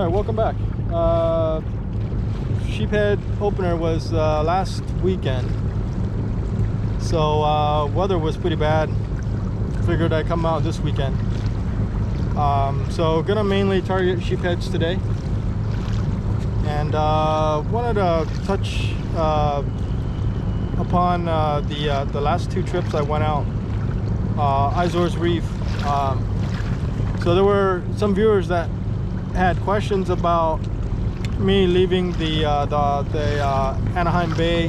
All right, welcome back. Sheephead opener was last weekend, so weather was pretty bad. Figured I'd come out this weekend. So gonna mainly target sheepheads today, and wanted to touch upon the last two trips I went out. Izor's Reef. So there were some viewers that had questions about me leaving the Anaheim Bay,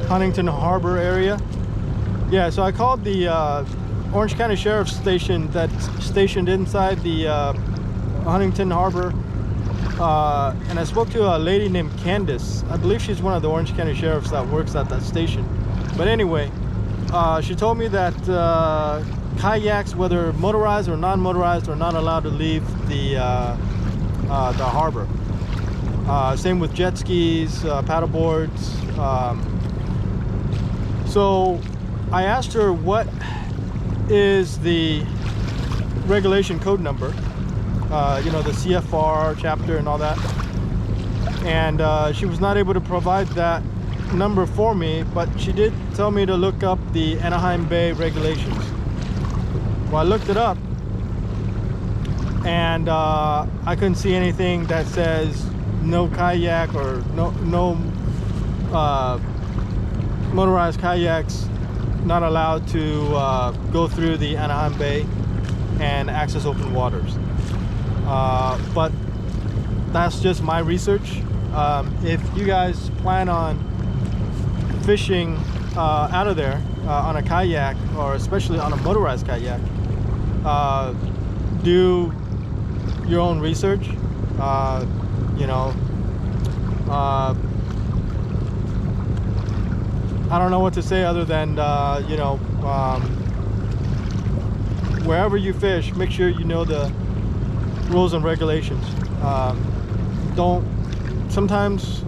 Huntington Harbor area. Yeah, so I called the Orange County Sheriff's Station that's stationed inside the Huntington Harbor, and I spoke to a lady named Candace. I believe she's one of the Orange County Sheriffs that works at that station. But anyway, she told me that kayaks, whether motorized or non-motorized, are not allowed to leave the harbor. Same with jet skis, paddle boards. So I asked her what is the regulation code number, you know, the CFR chapter and all that, and she was not able to provide that number for me, but she did tell me to look up the Anaheim Bay regulations. Well, I looked it up, and I couldn't see anything that says no kayak or no motorized kayaks not allowed to go through the Anaheim Bay and access open waters. But that's just my research. If you guys plan on fishing out of there on a kayak, or especially on a motorized kayak, do your own research. You know, I don't know what to say other than you know, wherever you fish, make sure you know the rules and regulations. Sometimes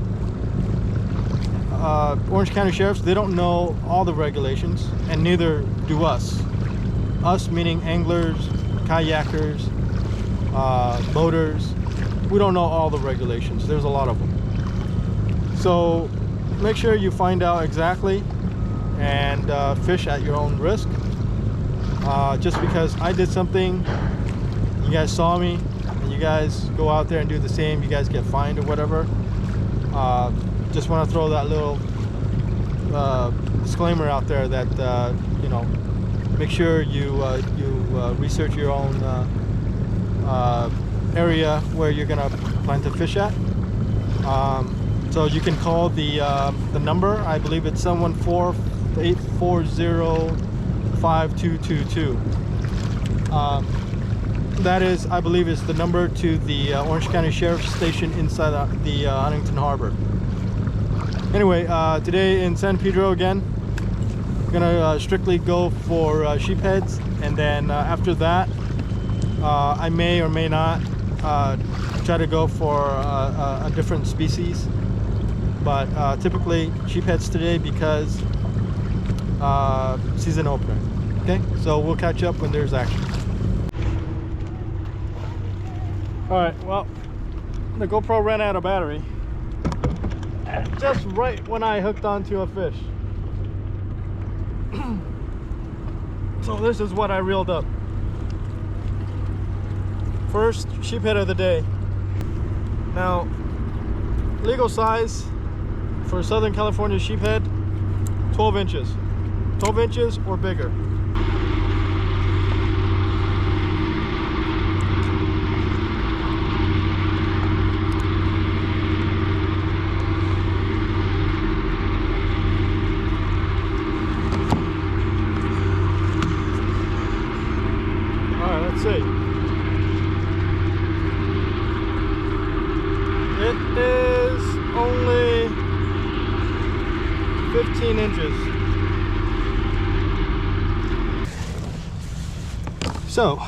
Orange County Sheriffs, they don't know all the regulations, and neither do us. Us meaning anglers, kayakers, boaters. We don't know all the regulations. There's a lot of them. So make sure you find out exactly and fish at your own risk. Just because I did something, you guys saw me, and you guys go out there and do the same, you guys get fined or whatever. Just want to throw that little disclaimer out there that you know, make sure you research your own area where you're gonna plan to fish at. So you can call the number. I believe it's 714-840-5222. That is, I believe, is the number to the Orange County Sheriff's Station inside the Huntington Harbor. Anyway, today in San Pedro again, I'm gonna strictly go for sheepheads, and then after that, I may or may not try to go for a different species, but typically sheepheads today because season opener. Okay, so we'll catch up when there's action. All right, well, the GoPro ran out of battery just right when I hooked onto a fish. So this is what I reeled up. First sheephead of the day. Now, legal size for Southern California sheephead, 12 inches. 12 inches or bigger. Let's see. It is only 15 inches. So,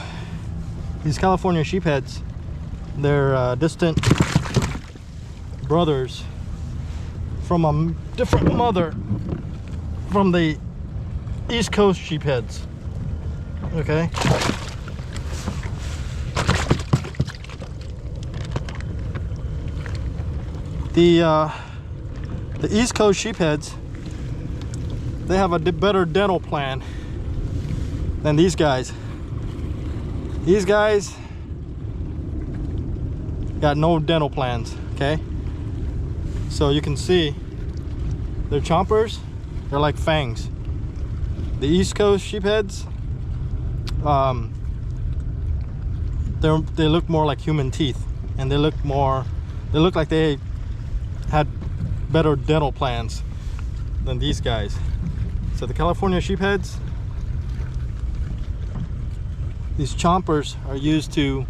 these California sheepheads, they're distant brothers from a different mother from the East Coast sheepheads. Okay. The East Coast sheepheads, they have a better dental plan than these guys. These guys got no dental plans, okay? So you can see their chompers, they're like fangs. The East Coast sheepheads, they look more like human teeth, and they look like they had better dental plans than these guys. So the California sheepheads, these chompers are used to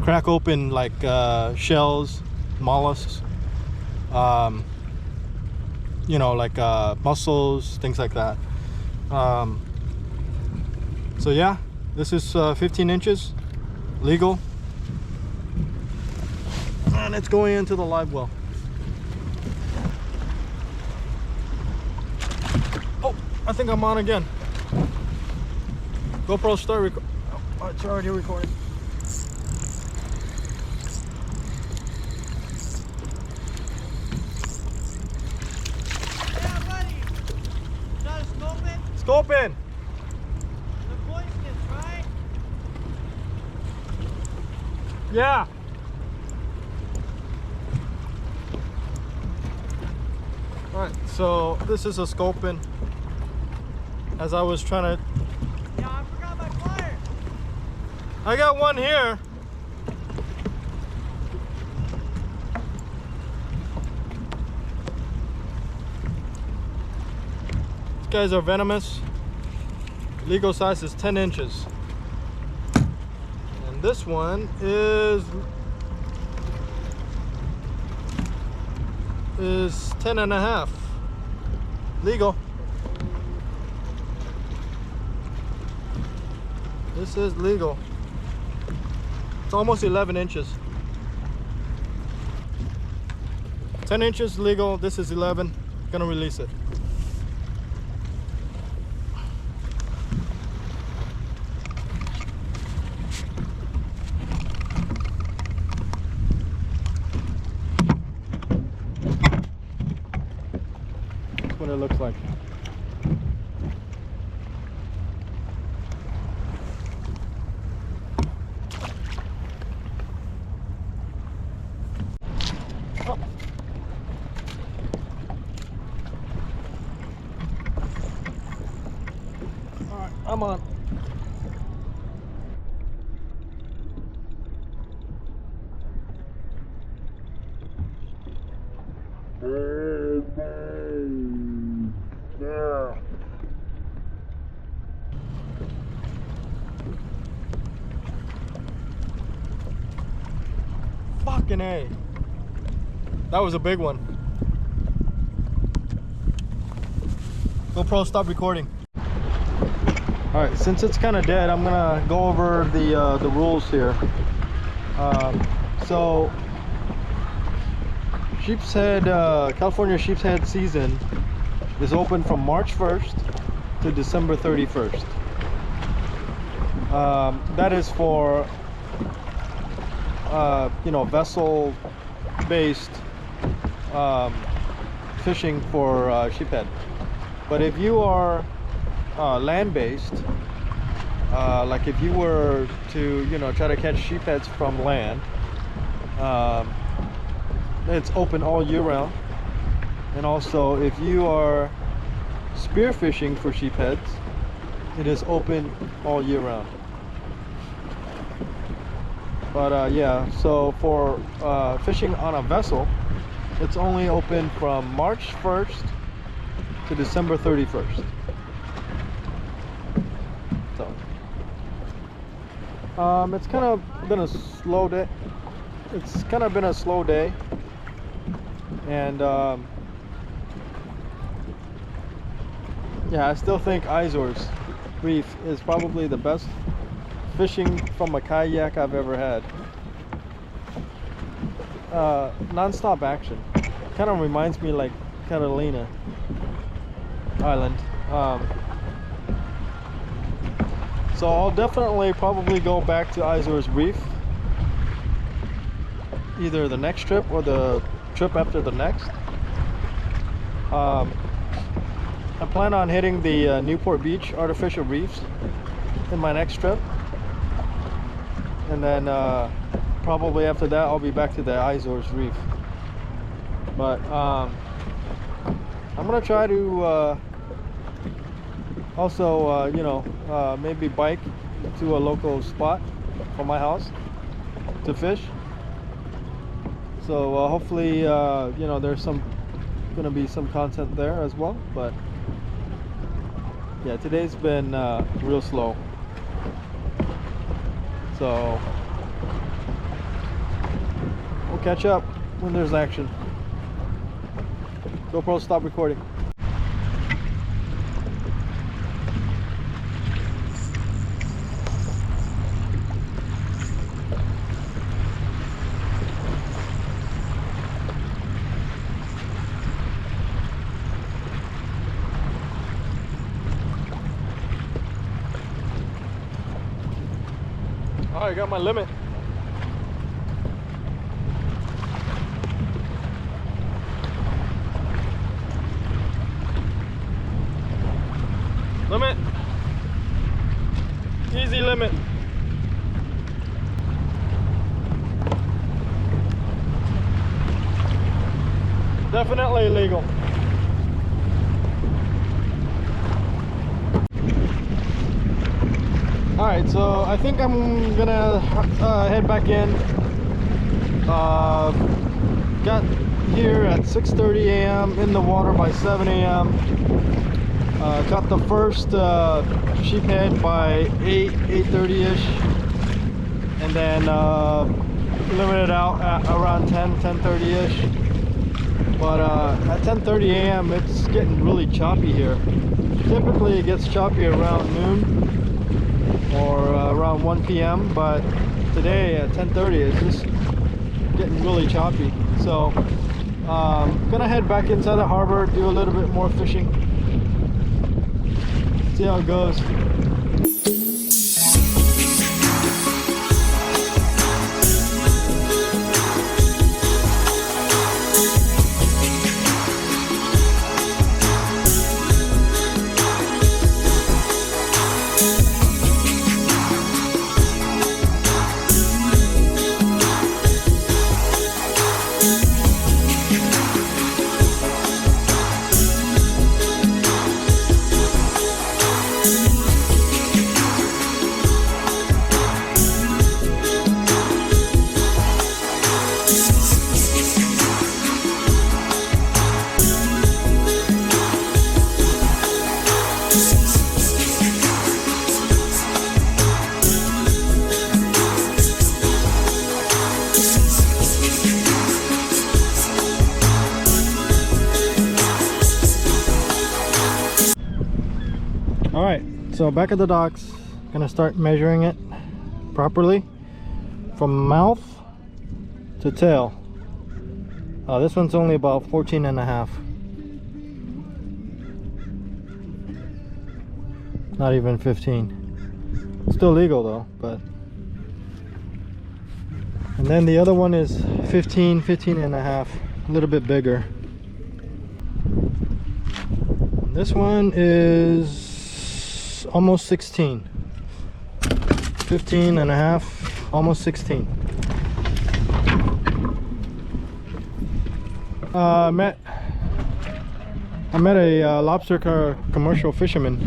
crack open like shells, mollusks, you know, like mussels, things like that. So yeah, this is 15 inches, legal, and it's going into the live well. Oh, I think I'm on again. GoPro start record. Oh, it's already recording. Yeah, buddy. Is that a sculpin? Sculpin. The poisonous, right? Yeah. Alright, so this is a sculpin. As I was trying to... Yeah, I forgot my pliers. I got one here. These guys are venomous. Legal size is 10 inches. And this one is 10 and a half. Legal. This is legal. It's almost 11 inches. 10 inches legal. This is 11. Gonna release it. That's what it looks like. I'm on. Yeah. Fucking A. That was a big one. GoPro, stop recording. All right, since it's kind of dead, I'm gonna go over the rules here. So, Sheephead, California Sheephead season is open from March 1st to December 31st. That is for you know, vessel-based fishing for sheephead. But if you are land-based, like if you were to, you know, try to catch sheepheads from land, it's open all year round. And also, if you are spearfishing for sheepheads, it is open all year round. But yeah, so for fishing on a vessel, it's only open from March 1st to December 31st. It's kind of been a slow day. It's kind of been a slow day, and yeah, I still think Azores Reef is probably the best fishing from a kayak I've ever had. Non-stop action. Kind of reminds me like Catalina Island. So I'll definitely probably go back to Azores Reef, either the next trip or the trip after the next. I plan on hitting the Newport Beach artificial reefs in my next trip, and then probably after that I'll be back to the Azores Reef. But I'm gonna try to also you know, maybe bike to a local spot from my house to fish. So hopefully you know, there's gonna be some content there as well. But yeah, today's been real slow, so we'll catch up when there's action. GoPro, stop recording. Oh, I got my limit. Limit. Easy limit. Definitely illegal. Alright, so I think I'm gonna head back in. Got here at 6:30 a.m. in the water by 7 a.m. Caught the first sheephead by 8:30ish, and then limited out at around 10:30ish. But at 10:30 a.m. it's getting really choppy here. Typically it gets choppy around noon or around 1 p.m. but today at 10:30 it's just getting really choppy. So gonna head back inside the harbor, do a little bit more fishing, see how it goes. Alright, so back at the docks, gonna start measuring it properly from mouth to tail. This one's only about 14 and a half. Not even 15. Still legal though, but. And then the other one is 15 and a half, a little bit bigger. This one is almost 16. 15 and a half, almost 16. I met a lobster commercial fisherman.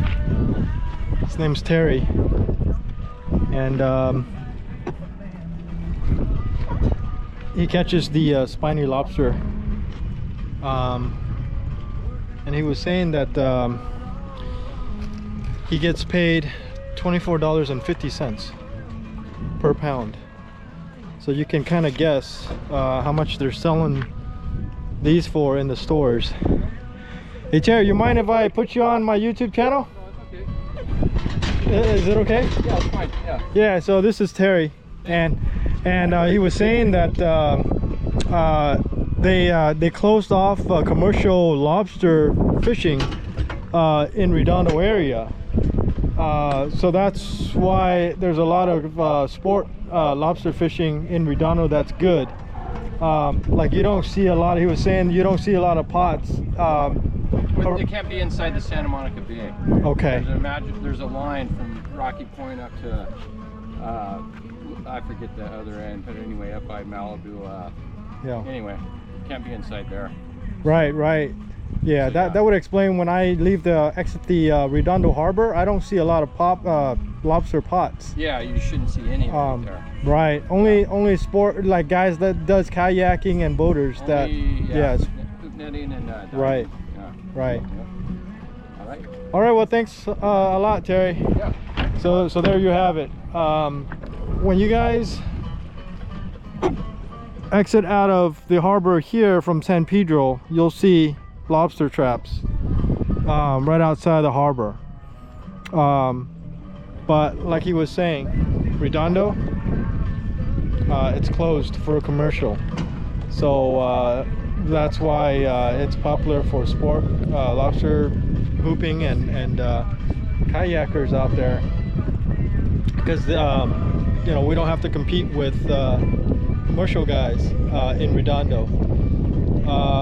His name's Terry, and he catches the spiny lobster. And he was saying that he gets paid $24.50 per pound. So you can kind of guess how much they're selling these for in the stores. Hey Terry, you mind if I put you on my YouTube channel? No, it's okay. Is it okay? Yeah, it's fine. Yeah. Yeah, so this is Terry, and he was saying that they closed off commercial lobster fishing in Redondo area. So that's why there's a lot of sport lobster fishing in Redondo that's good. like you don't see a lot. He was saying you don't see a lot of pots. Well, they can't be inside the Santa Monica Bay. Okay. There's a line from Rocky Point up to I forget the other end, but anyway, up by Malibu. Yeah. Anyway, can't be inside there. Right. Yeah, So, that would explain when I exit the Redondo Harbor. I don't see a lot of lobster pots. Yeah, you shouldn't see any of it there. Right. Only sport like guys that does kayaking and boaters that. Yes. Hook netting and diving. Right. Yeah. Right. Yep. All right. All right. Well, thanks a lot, Terry. Yeah. So there you have it. When you guys exit out of the harbor here from San Pedro, you'll see lobster traps right outside the harbor. But like he was saying, Redondo, it's closed for commercial. So that's why it's popular for sport, lobster hooping and kayakers out there. Because you know, we don't have to compete with commercial guys in Redondo.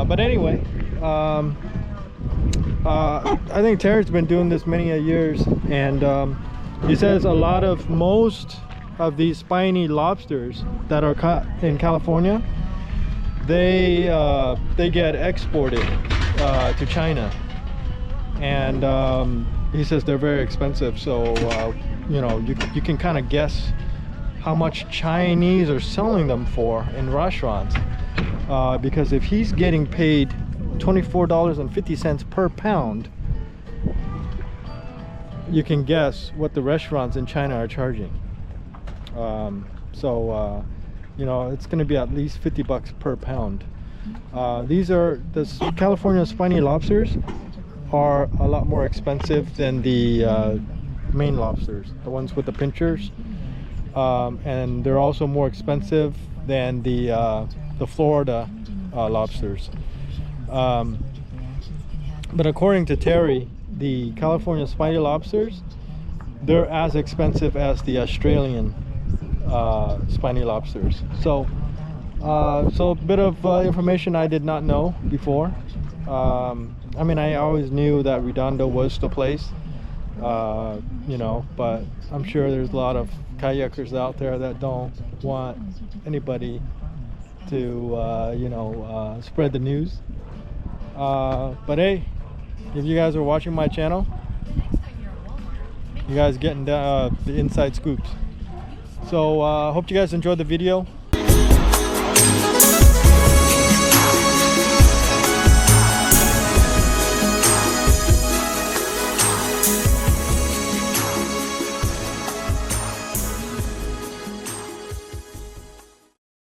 But anyway, I think Terry's been doing this many years, and he says most of these spiny lobsters that are caught in California, they get exported to China, and he says they're very expensive. So you know, you can kind of guess how much Chinese are selling them for in restaurants, because if he's getting paid $24.50 per pound, you can guess what the restaurants in China are charging. You know, it's going to be at least $50 per pound. These are the California spiny lobsters are a lot more expensive than the Maine lobsters, the ones with the pinchers, and they're also more expensive than the Florida lobsters. But according to Terry, the California spiny lobsters, they're as expensive as the Australian spiny lobsters. So a bit of information I did not know before. I mean, I always knew that Redondo was the place, you know, but I'm sure there's a lot of kayakers out there that don't want anybody to you know, spread the news. But hey, if you guys are watching my channel, you guys getting the inside scoops. So hope you guys enjoyed the video.